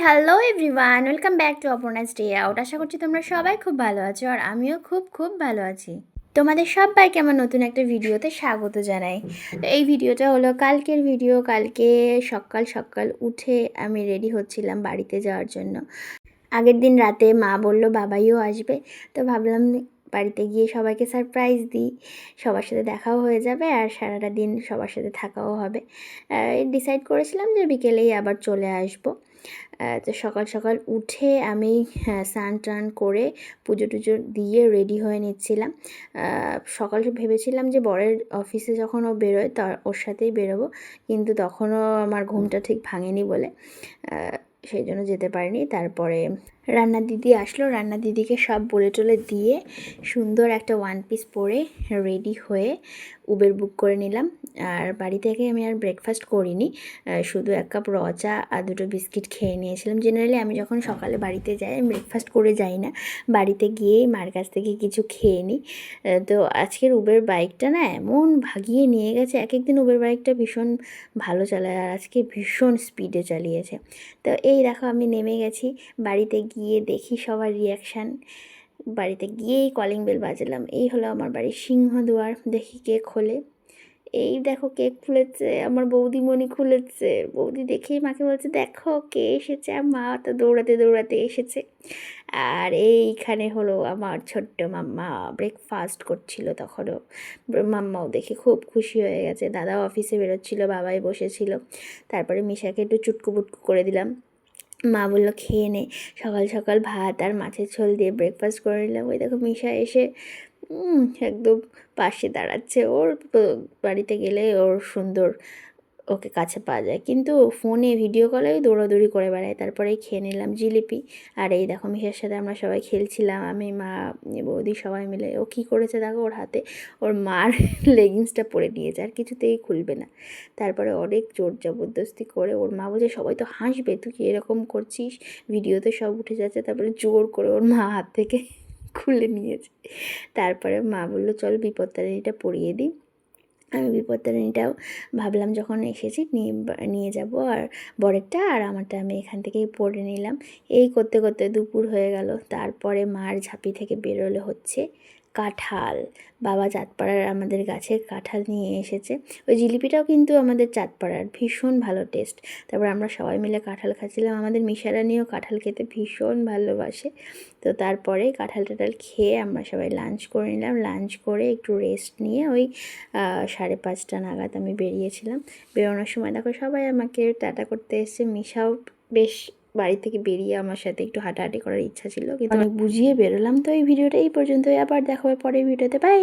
Hello everyone, welcome back to Aparna's day out. আশা করছি তোমরা সবাই খুব ভালো আছো, আর আমিও খুব খুব ভালো আছি। তোমাদের সবাইকে আমার নতুন একটা ভিডিওতে স্বাগত জানাই। তো এই ভিডিওটা হলো কালকের ভিডিও। কালকে সকাল সকাল উঠে আমি রেডি হচ্ছিলাম বাড়িতে যাওয়ার জন্য। আগের দিন রাতে মা বললো বাবাইও আসবে, তো ভাবলাম বাড়িতে গিয়ে সবাইকে সারপ্রাইজ দিই, সবার সাথে দেখাও হয়ে যাবে আর সারাটা দিন সবার সাথে থাকাও হবে। ডিসাইড করেছিলাম যে বিকেলেই আবার চলে আসবো। তো সকাল সকাল উঠে আমি স্নান টান করে পুজো টুজো দিয়ে রেডি হয়ে নিচ্ছিলাম। সকালে ভেবেছিলাম যে বরের অফিসে যখন ও বেরোয় ওর সাথেই বেরোবো, কিন্তু তখনও আমার ঘুমটা ঠিক ভাঙেনি বলে সেই জন্য যেতে পারিনি। তারপরে রান্না দিদি আসলো, রান্না দিদিকে সব বলে টলে দিয়ে সুন্দর একটা ওয়ান পিস পরে রেডি হয়ে উবের বুক করে নিলাম। আর বাড়ি থেকে আমি আর ব্রেকফাস্ট করিনি, শুধু 1 কাপ র চা আর 2টো বিস্কিট খেয়ে নিয়েছিলাম। জেনারেলি আমি যখন সকালে বাড়িতে যাই আমি ব্রেকফাস্ট করে যাই না, বাড়িতে গিয়েই মার কাছ থেকে কিছু খেয়ে নিই। তো আজকের উবের বাইকটা না এমন ভাগিয়ে নিয়ে গেছে, এক একদিন উবের বাইকটা ভীষণ ভালো চালায় আর আজকে ভীষণ স্পিডে চালিয়েছে। তো এই দেখো আমি নেমে গেছি। বাড়িতে গিয়ে দেখি সবার রিয়াকশান। বাড়িতে গিয়েই কলিং বেল বাজালাম, এই হলো আমার বাড়ির সিংহদুয়ার। দেখি কে খোলে, এই দেখো কেক খুলেছে, আমার বৌদিমণি খুলেছে। বৌদি দেখেই মাকে বলছে দেখো কে এসেছে, আর মা তো দৌড়াতে দৌড়াতে এসেছে। আর এইখানে হলো আমার ছোট্ট মাম্মা ব্রেকফাস্ট করছিল তখনও। মাম্মাও দেখে খুব খুশি হয়ে গেছে। দাদাও অফিসে বেরোচ্ছিল, বাবাই বসেছিল। তারপরে মিশাকে একটু চুটকু পুটকু করে দিলাম। মা বললো খেয়ে নে। সকাল সকাল ভাত আর মাছের ঝোল দিয়ে ব্রেকফাস্ট করে নিলাম। ওই দেখো মিশা এসে একদম পাশে দাঁড়াচ্ছে। ওর বাড়িতে গেলে ওর সুন্দর ওকে কাছে পাওয়া যায়, কিন্তু ফোনে ভিডিও কলে দৌড়াদৌড়ি করে বেড়ায়। তারপরে খেয়ে নিলাম জিলিপি। আর এই দেখো মিশার সাথে আমরা সবাই খেলছিলাম, আমি মা বৌদি সবাই মিলে। ও কী করেছে দেখো, ওর হাতে ওর মার লেগিংসটা পরে নিয়েছে, আর কিছুতেই খুলবে না। তারপরে অনেক জোর জবরদস্তি করে ওর মা বলছে সবাই তো হাসবে, তুই কি এরকম করছিস, ভিডিওতে সব উঠে যাচ্ছে। তারপরে জোর করে ওর মা হাত থেকে খুলে নিয়েছে। তারপরে মা বললো চল বিপত্তারিণীটা পরিয়ে দিই। আমি বিপত্তারিণীটাও ভাবলাম যখন এসেছি নিয়ে যাব, আর বরেরটা আর আমারটা আমি এখান থেকেই পরে নিলাম। এই করতে করতে দুপুর হয়ে গেল। তারপরে মার ঝাঁপি থেকে বেরোলে হচ্ছে কাঁঠাল। বাবা চাঁদপাড়ার আমাদের গাছের কাঁঠাল নিয়ে এসেছে। ওই জিলিপিটাও কিন্তু আমাদের চাঁদপাড়ার, ভীষণ ভালো টেস্ট। তারপর আমরা সবাই মিলে কাঁঠাল খাচ্ছিলাম। আমাদের মিশারানিও কাঁঠাল খেতে ভীষণ ভালোবাসে। তো তারপরে কাঁঠাল টাঠাল খেয়ে আমরা সবাই লাঞ্চ করে নিলাম। লাঞ্চ করে একটু রেস্ট নিয়ে ওই 5:30 নাগাদ আমি বেরিয়েছিলাম। বেরোনোর সময় দেখো সবাই আমাকে টাটা করতে এসছে। মিশাও বেশ বাড়ি থেকে বেরিয়ে আমার সাথে একটু হাঁটাহাঁটি করার ইচ্ছা ছিল, কিন্তু অনেক বুঝিয়ে বেরোলাম। তো এই ভিডিওটা এই পর্যন্তই, আবার দেখা হবে পরের ভিডিওতে। বাই।